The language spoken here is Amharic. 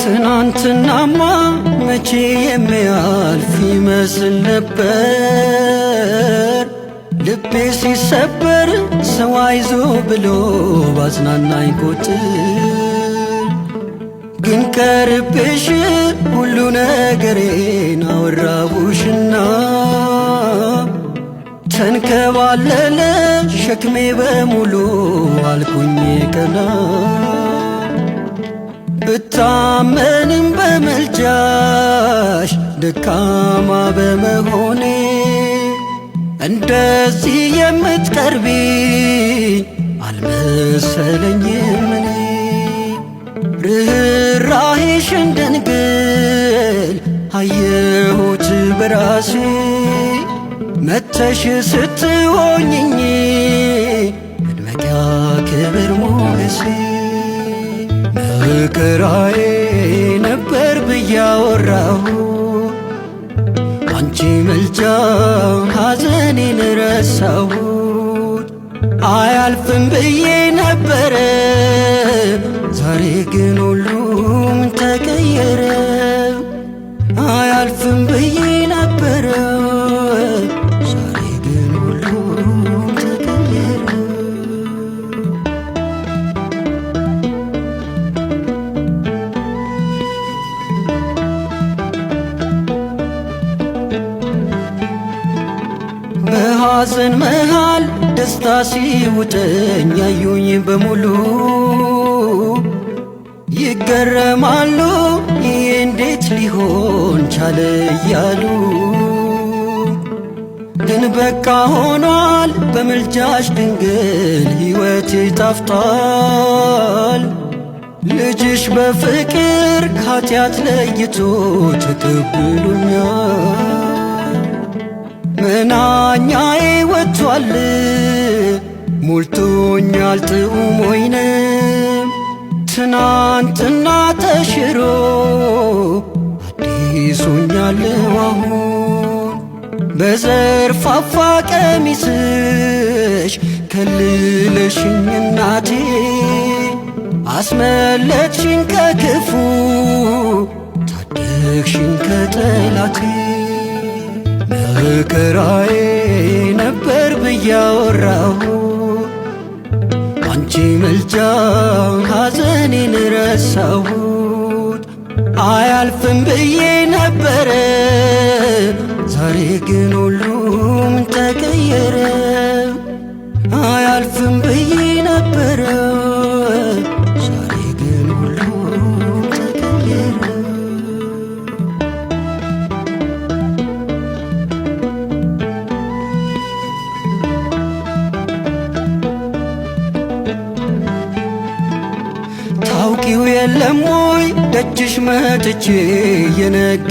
ትናንትናማ መቼ የሚያልፍ ይመስል ነበር። ልቤ ሲሰበር ሰው አይዞ ብሎ ባጽናናኝ ቁጥር ግን ቀርቤሽ ሁሉ ነገሬን አወራሁሽና ተንከባለለ ሸክሜ በሙሉ አልኩኝ ቀና። ብታመንም በመልጃሽ ደካማ በመሆኔ እንደዚህ የምትቀርቢኝ አልመሰለኝም እኔ። ርኅራኄሽን ድንግል አየሁት በራሴ መተሽ ስትሆኝኝ መድመቂያ ክብር ሞገሴ። መከራዬ ነበር ብዬ አወራሁ አንቺ መልጃ ሐዘኔን ረሳሁት። አያልፍም ብዬ ነበረ ዛሬ ግን ሁሉም ተቀየረ። አያልፍም ብዬ ነበረ ዛሬ ግን ሁሉም ተቀየረ። በሐዘን መሃል ደስታ ሲውጠኝ ያዩኝ በሙሉ ይገረማሉ ይህ እንዴት ሊሆን ቻለ እያሉ። ግን በቃ ሆኗል በምልጃሽ ድንግል ሕይወቴ ጣፍጧል። ልጅሽ በፍቅር ከኃጢአት ለይቶ ተቀብሎኛል። መናኛዬ ወጥቷል ሞልቶኛል ጥዑም ወይንም ትናንትና ተሽሮ አዲስ ሆኛለሁ አሁን። በዘርፋፋ ቀሚስሽ ከልለሽኝ እናቴ አስመለጥሽኝ ከክፉ ታደግሽኝ ከጠላቴ። መከራዬ ነበር ብዬ አወራሁ አንቺ መልጃ ሐዘኔን ረሳሁት። አያልፍም ብዬ ነበረ ዛሬ ግን ሁሉም ተቀየረ። አያልፍም ብዬ ነበረ ዛሬ ግን ሁሉም ተቀየረ። ታውቂው የለም ወይ ደጅሽ መጥቼ የነገ